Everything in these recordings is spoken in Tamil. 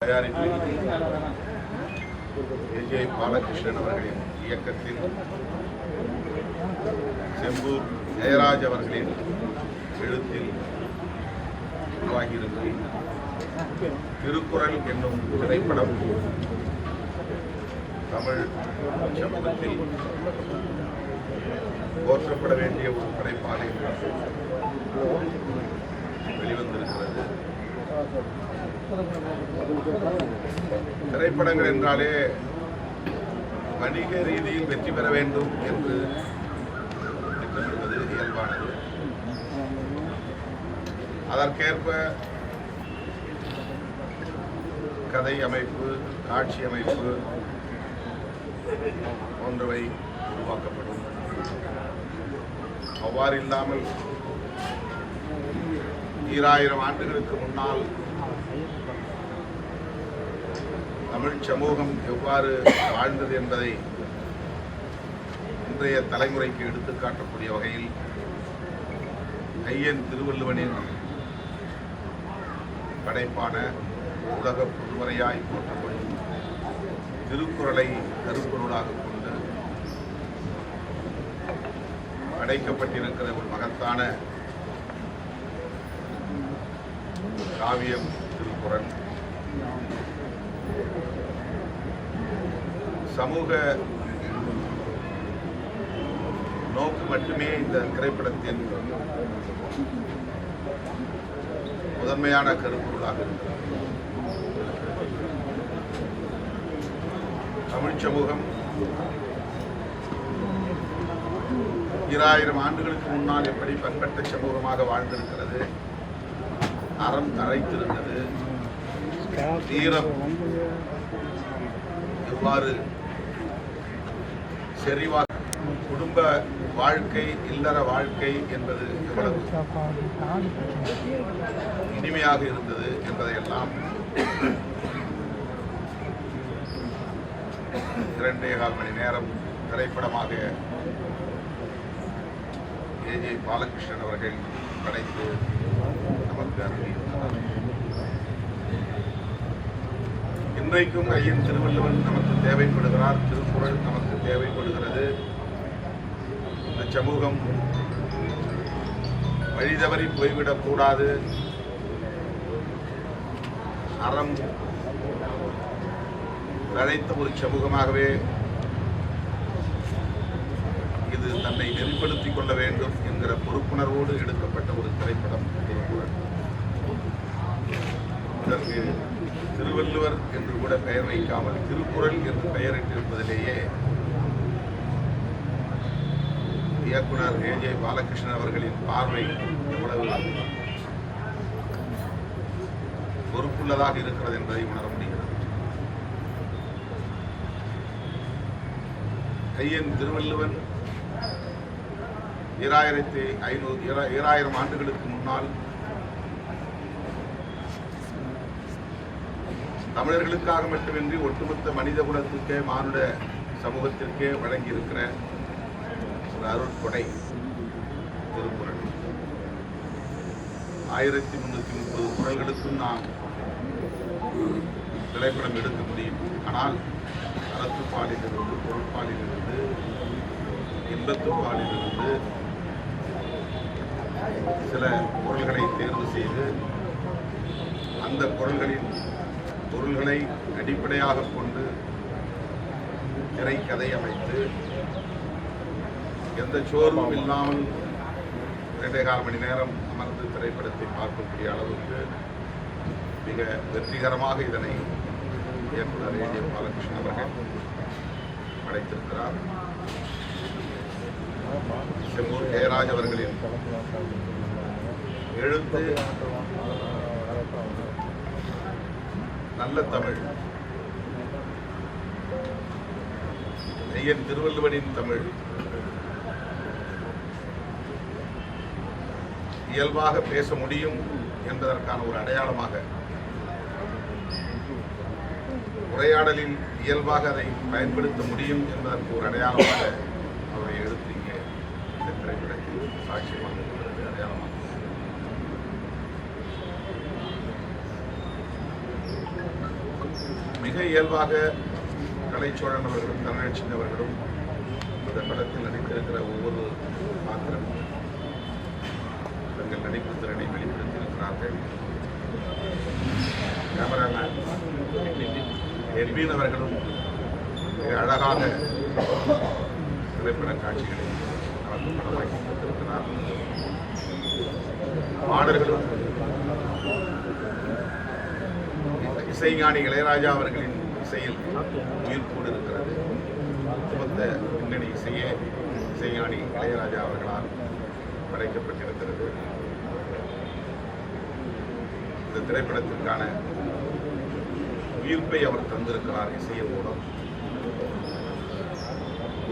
தயாரிப்பு ஏஜே பாலகிருஷ்ணன் அவர்களின் இயக்கத்தில் செம்பூர் ஜெயராஜ் அவர்களின் எழுத்தில் உருவாகியிருக்கும் திருக்குறள் என்னும் திரைப்படம் தமிழ் சமூகத்தில் போற்றப்பட வேண்டிய ஒரு படைப்பாளி வெளிவந்திருக்கிறது. திரைப்படங்கள் என்றாலே வணிக ரீதியில் வெற்றி பெற வேண்டும் என்று திட்டமிடுவது இயல்பானது. அதற்கேற்ப கதை அமைப்பு, காட்சி அமைப்பு போன்றவை உருவாக்கப்படும். அவ்வாறு இல்லாமல் 2000 ஆண்டுகளுக்கு முன்னால் தமிழ் சமூகம் எவ்வாறு வாழ்ந்தது என்பதை இன்றைய தலைமுறைக்கு எடுத்துக்காட்டக்கூடிய வகையில் ஐயன் திருவள்ளுவனின் படைப்பான உலக பொதுமறையாய் போற்றப்படும் திருக்குறளை கருப்பொருளாக கொண்டு படைக்கப்பட்டிருக்கிற ஒரு மகத்தான காவியம் திருக்குறள். சமூக நோக்கு மட்டுமே இந்த திரைப்படத்தின் முதன்மையான கருப்பொருளாக இருக்கிறது. தமிழ் சமூகம் 2000 ஆண்டுகளுக்கு முன்னால் எப்படி பண்பட்ட சமூகமாக வாழ்ந்திருக்கிறது, அறம் தழைத்திருந்தது, தீரம் எவ்வாறு செறிவாக குடும்ப வாழ்க்கை, இல்லற வாழ்க்கை என்பது எவ்வளவு இனிமையாக இருந்தது என்பதையெல்லாம் 2.25 மணி நேரம் திரைப்படமாக ஏஜே பாலகிருஷ்ணன் அவர்கள் படைத்து நமக்கு அனுப்பியிருக்கிறார். இன்றைக்கும் ஐயன் திருவள்ளுவன் நமக்கு தேவைப்படுகிறார், திருக்குறள் நமக்கு தேவைப்படுகிறது. இந்த சமூகம் வழிதவறி போய்விடக்கூடாது. அறம் தழைத்த ஒரு சமூகமாகவே இது தன்னை நெறிப்படுத்திக் கொள்ள வேண்டும் என்கிற பொறுப்புணர்வோடு எடுக்கப்பட்ட ஒரு திரைப்படம் திருக்குறள். இதற்கு திருவள்ளுவர் என்று கூட பெயர் வைக்காமல் திருக்குறள் என்று பெயரிட்டிருப்பதிலேயே இயக்குனர் ஏஜே பாலகிருஷ்ணன் அவர்களின் பார்வை எவ்வளவு பொறுப்புள்ளதாக இருக்கிறது என்பதை உணர முடிகிறது. ஐயன் திருவள்ளுவன் 2000 ஆண்டுகளுக்கு முன்னால் தமிழர்களுக்காக மட்டுமின்றி ஒட்டுமொத்த மனித குலத்துக்கே, மானுட சமூகத்திற்கே வழங்கியிருக்கிற ஒரு அருட்கொடை திருக்குறள். 1330 குறள்களுக்கும் நாம் திரைப்படம் எடுக்க முடியும். ஆனால் அறத்துப்பாலிலிருந்து, பொருட்பாலிலிருந்து, இன்பத்துப்பாலிலிருந்து சில குறள்களை தேர்வு செய்து அந்த குறள்களின் பொருள்களை அடிப்படையாக கொண்டு திரைக்கதை அமைத்து எந்த சோர்வும் இல்லாமல் 2.25 மணி நேரம் அமர்ந்து திரைப்படத்தை பார்க்கக்கூடிய அளவுக்கு மிக வெற்றிகரமாக இதனை இயக்குனர் ஏஜே பாலகிருஷ்ணன் அவர்கள் படைத்திருக்கிறார். செம்பூர் ஜெயராஜ் அவர்களின் எழுத்து நல்ல தமிழ், ஐயன் திருவள்ளுவனின் தமிழ் இயல்பாக பேச முடியும் என்பதற்கான ஒரு அடையாளமாக, உரையாடலில் இயல்பாக அதை பயன்படுத்த முடியும் என்பதற்கு ஒரு அடையாளமாக அவரை எழுத்து இங்கே இந்த திரைப்படத்தில் சாட்சியமாக இருக்கிறது, அடையாளமாக. இயல்பாக கலைச்சோழன் அவர்களும் தனலட்சுமி அவர்களும் இந்த படத்தில் நடித்திருக்கிற ஒவ்வொரு பாத்திரமும் தங்கள் நடிப்பு திறனை வெளிப்படுத்தியிருக்கிறார்கள். கேமராமேன் எர்வின் அவர்களும் மிக அழகாக திரைப்பட காட்சிகளை நமக்கு படமாக்கி கொடுத்திருக்கிறார். பாடல்களும் இசைஞானி இளையராஜா அவர்களின் இசையில் உயிர்ப்போடு இருக்கிறது. மொத்த பின்னணி இசைஞானி இளையராஜா அவர்களால் படைக்கப்பட்டிருக்கிறது. இந்த திரைப்படத்திற்கான உயிர்ப்பை அவர் தந்திருக்கிறார் இசையின் மூலம்.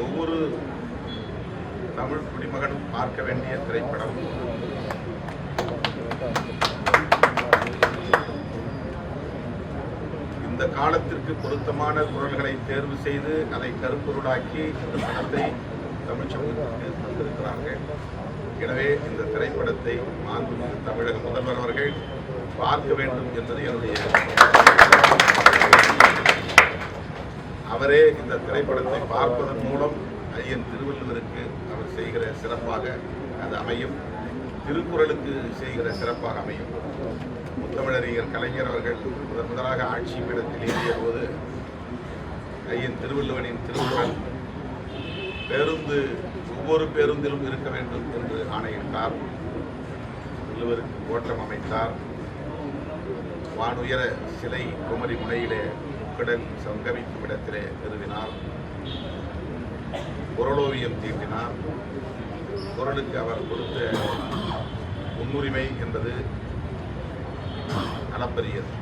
ஒவ்வொரு தமிழ் குடிமகனும் பார்க்க வேண்டிய திரைப்படம். இந்த காலத்திற்கு பொருத்தமான குரல்களை தேர்வு செய்து அதை கருப்பொருளாக்கி இந்த படத்தை தமிழ் சமூகத்திற்கு தந்திருக்கிறார்கள். எனவே இந்த திரைப்படத்தை மாண்புமிகு தமிழக முதல்வர் அவர்கள் பார்க்க வேண்டும் என்பது என்னுடைய அவரே இந்த திரைப்படத்தை பார்ப்பதன் மூலம் ஐயன் திருவள்ளுவருக்கு அவர் செய்கிற சிறப்பாக அது அமையும், திருக்குறளுக்கு செய்கிற சிறப்பாக அமையும். முத்தமிழறிஞர் கலைஞர் அவர்கள் முதலாக ஆட்சி பீடத்தில் ஏறிய போது ஐயன் திருவள்ளுவனின் திருக்குறள் பேருந்து ஒவ்வொரு பேருந்திலும் இருக்க வேண்டும் என்று ஆணையிட்டார். வள்ளுவருக்கு ஓட்டம் அமைத்தார். வானுயர சிலை குமரி முனையிலே முக்கடல் சங்கமிக்கும் இடத்திலே நிறுவினார். குரலோவியம் தீட்டினார். குரலுக்கு அவர் கொடுத்த முன்னுரிமை என்பது அளப்பரியது.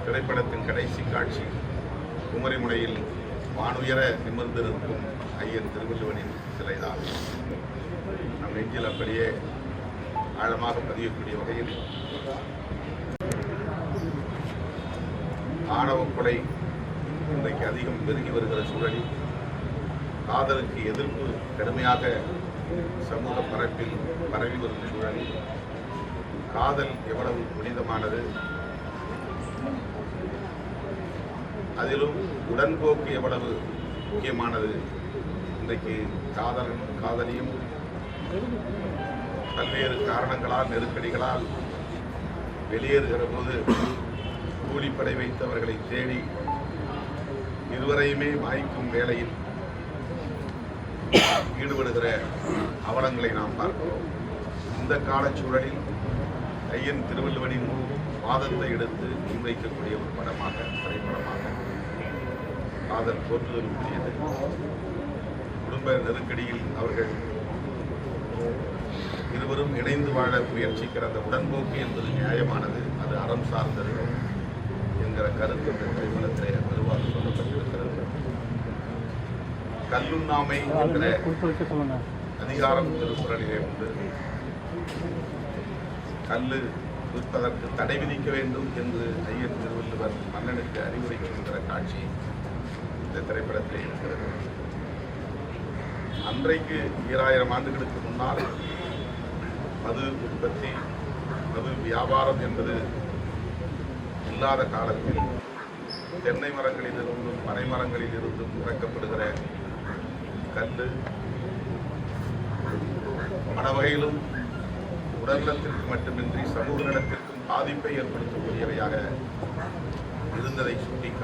திரைப்படத்தின் கடைசி காட்சி குமரிமுனையில் வானுயர நிமிர்ந்திருக்கும் ஐயன் திருவள்ளுவனின் சிலைதான். நம் நெஞ்சில் அப்படியே ஆழமாக பதியக்கூடிய வகையில் ஆணவ கொலை இன்றைக்கு அதிகம் பெருகி வருகிற சூழலில் காதலுக்கு எதிர்ப்பு கடுமையாக சமூக பரப்பில் பரவி வரும் சூழலில் காதல் எவ்வளவு புனிதமானது, அதிலும் உடன்போக்கு எவ்வளவு முக்கியமானது. இன்றைக்கு காதலியும் பல்வேறு காரணங்களால் நெருக்கடிகளால் வெளியேறுகிற போது கூலிப்படை வைத்தவர்களை தேடி இருவரையுமே மாய்க்கும் வேளையில் ஈடுபடுகிற அவலங்களை நாம் பார்க்கிறோம். இந்த காலச்சூழலில் ஐயன் திருவள்ளுவனின் வாதத்தை எடுத்து முன்வைக்கக்கூடிய ஒரு படமாக திரைப்படமாக காதல் போற்றுதலுக்குரியது. குடும்ப நெருக்கடியில் அவர்கள் இருவரும் இணைந்து வாழ முயற்சிக்கிற அந்த உடன்போக்கு என்பது நியாயமானது, அது அறம் சார்ந்தது என்கிற கருத்து இந்த திரைப்படத்திலே வலுவாக சொல்லப்பட்டிருக்கிறது. கல்லுண்ணாமை என்கிற அதிகாரம் திருக்குறளிலே உண்டு. கல்லு விற்பதற்கு தடை விதிக்க வேண்டும் என்று ஐயன் திருவள்ளுவர் மன்னனுக்கு அறிவுரைக்கின்ற காட்சி இந்த திரைப்படத்திலே இருக்கிறது. அன்றைக்கு 2000 ஆண்டுகளுக்கு முன்னால் மது உற்பத்தி, மது வியாபாரம் என்பது இல்லாத காலத்தில் தென்னை மரங்களிலிருந்தும் பனை மரங்களிலிருந்தும் இறக்கப்படுகிற கல்லு பல வகையிலும் உடல்நலத்திற்கு மட்டுமின்றி சமூக நலத்திற்கும் பாதிப்பை ஏற்படுத்தக்கூடியவையாக இருந்ததை சுட்டிக்காட்டி